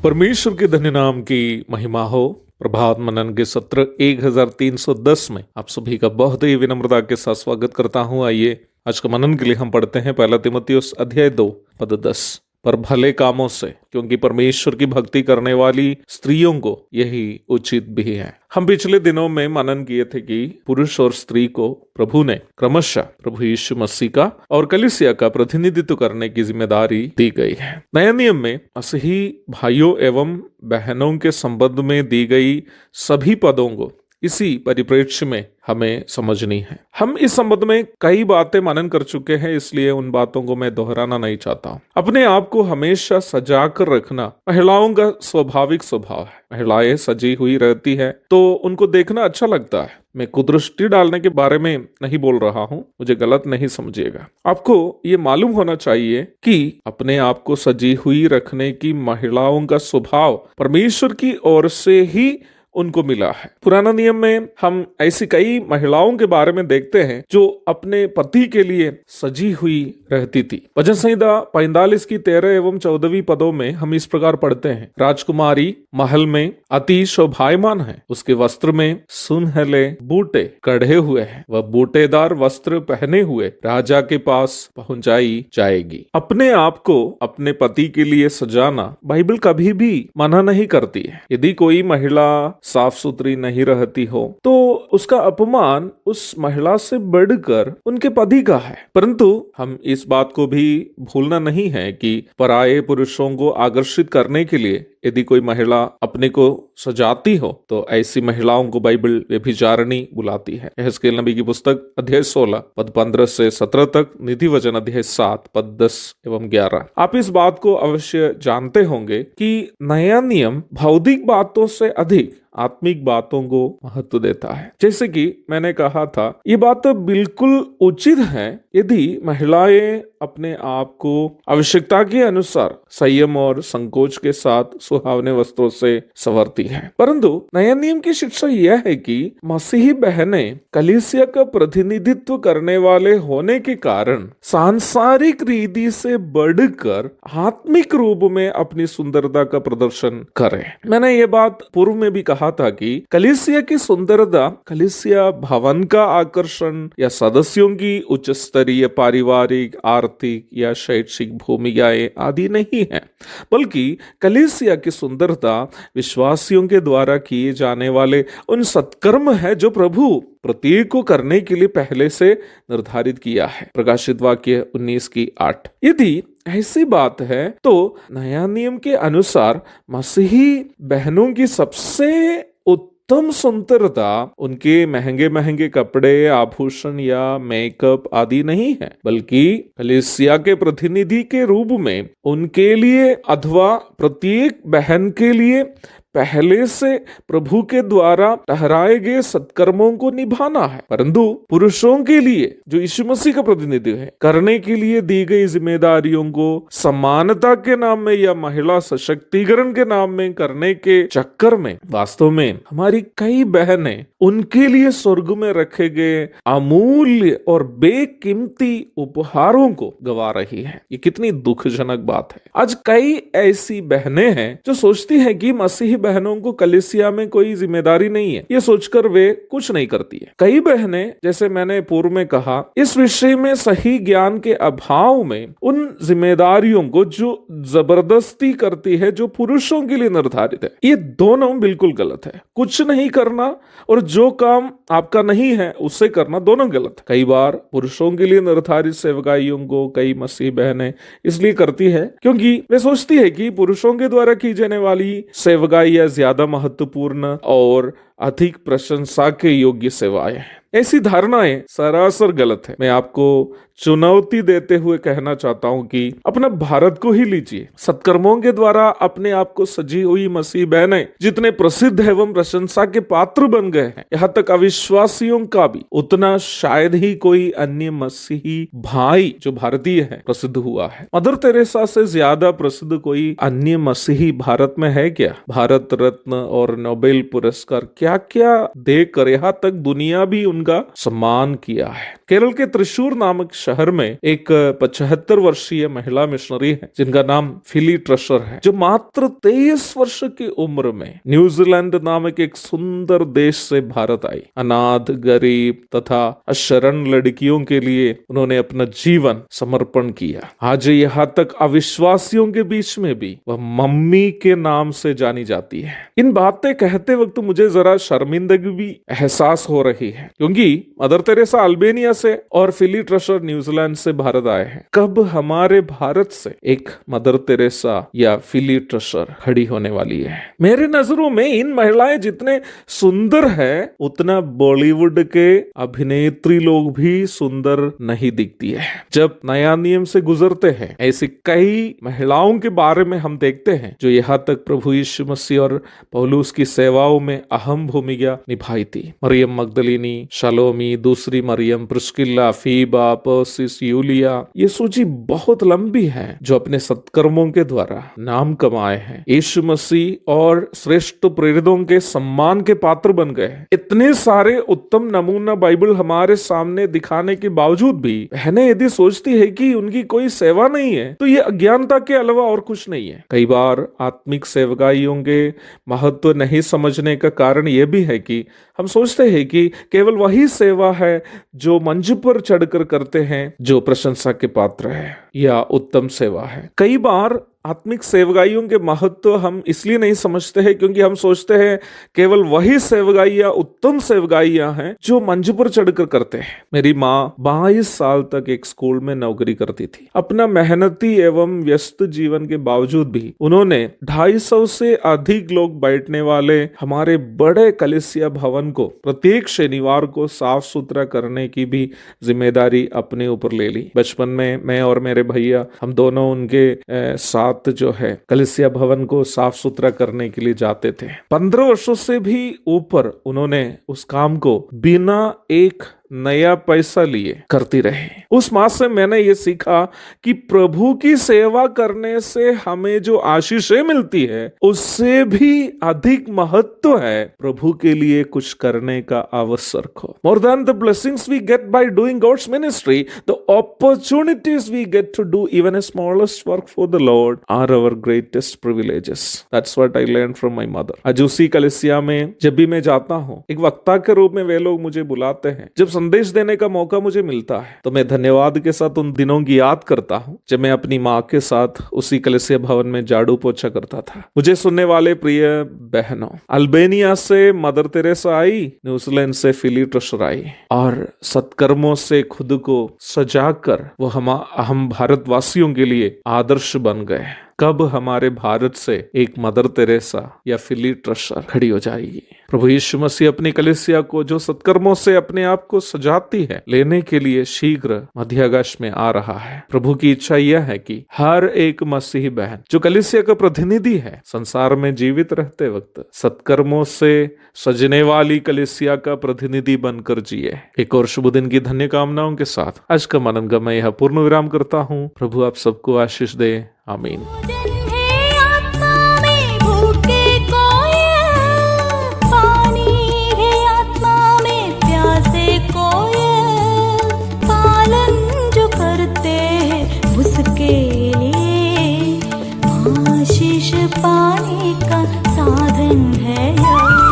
परमेश्वर के धन्य नाम की महिमा हो। प्रभात मनन के सत्र 1310 में आप सभी का बहुत ही विनम्रता के साथ स्वागत करता हूं। आइए आज का मनन के लिए हम पढ़ते हैं पहला तीमुथियुस अध्याय 2 पद 10। पर भले कामों से, क्योंकि परमेश्वर की भक्ति करने वाली स्त्रियों को यही उचित भी है। हम पिछले दिनों में मनन किए थे कि पुरुष और स्त्री को प्रभु ने क्रमशः प्रभु यीशु मसीह का और कलीसिया का प्रतिनिधित्व करने की जिम्मेदारी दी गई है। नए नियम में मसीही भाइयों एवं बहनों के संबंध में दी गई सभी पदों को इसी परिप्रेक्ष्य में हमें समझनी है। हम इस संबंध में कई बातें मनन कर चुके हैं, इसलिए उन बातों को मैं दोहराना नहीं चाहता हूँ। अपने आप को हमेशा सजा कर रखना महिलाओं का स्वाभाविक स्वभाव है। महिलाएं सजी हुई रहती है तो उनको देखना अच्छा लगता है। मैं कुदृष्टि डालने के बारे में नहीं बोल रहा हूँ, मुझे गलत नहीं समझिएगा। आपको ये मालूम होना चाहिए कि अपने आप को सजी हुई रखने की महिलाओं का स्वभाव परमेश्वर की ओर से ही उनको मिला है। पुराना नियम में हम ऐसी कई महिलाओं के बारे में देखते हैं जो अपने पति के लिए सजी हुई रहती थी। भजन संहिता 45 की 13 एवं 14वीं पदों में हम इस प्रकार पढ़ते हैं, राजकुमारी महल में अति शोभायमान है, उसके वस्त्र में सुनहले बूटे कढ़े हुए हैं, वह बूटेदार वस्त्र पहने हुए राजा के पास पहुंचाई जाएगी। अपने आप को अपने पति के लिए सजाना बाइबल कभी भी मना नहीं करती है। यदि कोई महिला साफ सुथरी नहीं रहती हो तो उसका अपमान उस महिला से बढ़कर उनके पति का है। परंतु हम इस बात को भी भूलना नहीं है कि पराये पुरुषों को आकर्षित करने के लिए यदि कोई महिला अपने को सजाती हो तो ऐसी महिलाओं को बाइबल व्यभिचारिणी बुलाती है। यहेजकेल नबी की पुस्तक अध्याय 16 पद 15 से 17 तक, नीति वचन अध्याय 7 पद 10 एवं 11। आप इस बात को अवश्य जानते होंगे कि नया नियम भौतिक बातों से अधिक आत्मिक बातों को महत्व देता है। जैसे कि मैंने कहा था, ये बात तो बिल्कुल उचित है यदि महिलाएं अपने आप को आवश्यकता के अनुसार संयम और संकोच के साथ सुहावने वस्त्रों से संवरती है। परंतु नया नियम की शिक्षा यह है कि मसीही बहनें कलीसिया का प्रतिनिधित्व करने वाले होने के कारण सांसारिक रीति से बढ़कर आत्मिक रूप में अपनी सुंदरता का प्रदर्शन करें। मैंने ये बात पूर्व में भी कहा था कि कलीसिया की सुंदरता कलीसिया भवन का आकर्षण या सदस्यों की उच्च स्तरीय पारिवारिक, आर्थिक या शैक्षिक भूमिकाएं आदि नहीं है, बल्कि कलीसिया की सुंदरता विश्वासियों के द्वारा किए जाने वाले उन सत्कर्म है जो प्रभु प्रत्येक को करने के लिए पहले से निर्धारित किया है। प्रकाशित वाक्य 19 की 8। यदि ऐसी बात है तो नया नियम के अनुसार मसीही बहनों की सबसे उत्तम सुंदरता उनके महंगे महंगे कपड़े, आभूषण या मेकअप आदि नहीं है, बल्कि कलीसिया के प्रतिनिधि के रूप में उनके लिए अथवा प्रत्येक बहन के लिए पहले से प्रभु के द्वारा ठहराए गए सत्कर्मों को निभाना है। परंतु पुरुषों के लिए जो यीशु मसीह का प्रतिनिधि है, करने के लिए दी गई जिम्मेदारियों को समानता के नाम में या महिला सशक्तिकरण के नाम में करने के चक्कर में वास्तव में हमारी कई बहनें उनके लिए स्वर्ग में रखे गए अमूल्य और बेकीमती उपहारों को गवा रही है। ये कितनी दुखजनक बात है। आज कई ऐसी बहनें हैं जो सोचती हैं कि मसीही बहनों को कलीसिया में कोई जिम्मेदारी नहीं है, ये सोचकर वे कुछ नहीं करती है। कई बहनें, जैसे मैंने पूर्व में कहा, इस विषय में सही ज्ञान के अभाव में उन जिम्मेदारियों को जो जबरदस्ती करती है जो पुरुषों के लिए निर्धारित है। ये दोनों बिल्कुल गलत है। कुछ नहीं करना और जो काम आपका नहीं है उससे करना, दोनों गलत है। कई बार पुरुषों के लिए निर्धारित सेवकाइयों को कई मसीह बहनें इसलिए करती है क्योंकि वे सोचती है कि पुरुषों के द्वारा की जाने वाली सेवकाई या ज्यादा महत्वपूर्ण और अधिक प्रशंसा के योग्य सेवाएं हैं। ऐसी धारणाएं सरासर गलत है। मैं आपको चुनौती देते हुए कहना चाहता हूं कि अपना भारत को ही लीजिए। सत्कर्मों के द्वारा अपने आप को सजी हुई मसीह बहनें जितने प्रसिद्ध एवं प्रशंसा के पात्र बन गए हैं, यहाँ तक अविश्वासियों का भी उतना शायद ही कोई अन्य मसीही भाई जो भारतीय है प्रसिद्ध हुआ है। मदर तेरेसा से ज्यादा प्रसिद्ध कोई अन्य मसीही भारत में है क्या? भारत रत्न और नोबेल पुरस्कार क्या क्या क्या देकर यहाँ तक दुनिया भी उनका सम्मान किया है। केरल के त्रिशूर नामक शहर में एक 75 वर्षीय महिला मिशनरी है जिनका नाम फिली ट्रशर है, जो मात्र 23 वर्ष की उम्र में न्यूजीलैंड नामक एक सुंदर देश से भारत आई। अनाथ, गरीब तथा अशरण लड़कियों के लिए उन्होंने अपना जीवन समर्पण किया। आज यहाँ तक अविश्वासियों के बीच में भी वह मम्मी के नाम से जानी जाती है। इन बातें कहते वक्त मुझे जरा शर्मिंदगी भी एहसास हो रही है, क्योंकि मदर तेरेसा अल्बेनिया से और फिली ट्रशर न्यूजीलैंड से भारत आए हैं। कब हमारे भारत से एक मदर तेरेसा या फिली ट्रशर खड़ी होने वाली है? मेरे नजरों में इन महिलाएं जितने सुंदर है उतना बॉलीवुड के अभिनेत्री लोग भी सुंदर नहीं दिखती है। जब नया नियम से गुजरते हैं, ऐसी कई महिलाओं के बारे में हम देखते हैं जो यहाँ तक प्रभु यीशु मसीह और पौलुस की सेवाओं में अहम भूमिका निभाई थी। मरियम मगदलिनी, शालोमी, दूसरी मरियम, प्रिस्किल्ला, फीबा, पर्सिस, यूलिया, ये सूची बहुत लंबी है जो अपने सत्कर्मों के द्वारा नाम कमाए हैं, यीशु मसीह और श्रेष्ठ प्रेरितों के सम्मान के पात्र बन गए। इतने सारे उत्तम नमूना बाइबल हमारे सामने दिखाने के बावजूद भी बहनें यदि सोचती है कि उनकी कोई सेवा नहीं है तो ये अज्ञानता के अलावा और कुछ नहीं है। कई बार आत्मिक सेवकाइयों के महत्व नहीं समझने का कारण यह भी है कि हम सोचते हैं कि केवल वही सेवा है जो मंच पर चढ़कर करते हैं जो प्रशंसा के पात्र है या उत्तम सेवा है। कई बार आत्मिक सेवकाइयों के महत्व हम इसलिए नहीं समझते हैं क्योंकि हम सोचते हैं केवल वही सेवकाइयां उत्तम सेवकाइयां हैं जो मंच पर चढ़कर करते हैं। मेरी माँ 22 साल तक एक स्कूल में नौकरी करती थी। अपना मेहनती एवं व्यस्त जीवन के बावजूद भी उन्होंने 250 से अधिक लोग बैठने वाले हमारे बड़े कलीसिया भवन को प्रत्येक शनिवार को साफ सुथरा करने की भी जिम्मेदारी अपने ऊपर ले ली। बचपन में मैं और मेरे भैया हम दोनों उनके साथ जो है कलीसिया भवन को साफ सुथरा करने के लिए जाते थे। 15 वर्षों से भी ऊपर उन्होंने उस काम को बिना एक नया पैसा लिए करती रहे। उस मास से मैंने ये सीखा कि प्रभु की सेवा करने से हमें जो आशीषें मिलती है उससे भी अधिक महत्व है प्रभु के लिए कुछ करने का अवसर को। More than the blessings we get by doing God's ministry, the opportunities we get to do even a smallest work for the Lord are our greatest privileges. That's what I learn from my mother. आज उसी कलीसिया में जब भी मैं जाता हूँ, एक वक्ता के रूप में वे लोग मुझे बुलाते हैं। जब संदेश देने का मौका मुझे मिलता है तो मैं धन्यवाद के साथ उन दिनों की याद करता हूं जब मैं अपनी माँ के साथ उसी कलीसिया भवन में झाड़ू पोछा करता था। मुझे सुनने वाले प्रिय बहनों, अल्बेनिया से मदर तेरेसा आई, न्यूजीलैंड से फिली ट्रशर आई और सत्कर्मों से खुद को सजाकर वो हम भारतवासियों के लिए आदर्श बन गए। कब हमारे भारत से एक मदर तेरेसा या फिली ट्रशर खड़ी हो जाएगी? प्रभु यीशु मसीह अपनी कलीसिया को जो सत्कर्मों से अपने आप को सजाती है लेने के लिए शीघ्र मध्य अगस्त में आ रहा है। प्रभु की इच्छा यह है कि हर एक मसीही बहन जो कलीसिया का प्रतिनिधि है संसार में जीवित रहते वक्त सत्कर्मों से सजने वाली कलीसिया का प्रतिनिधि बनकर जिए। एक और शुभ दिन की धन्य कामनाओं के साथ आज का मनन का मैं यह पूर्ण विराम करता हूँ। प्रभु आप सबको आशीष दे। आमीन। आशीष पाने का साधन है।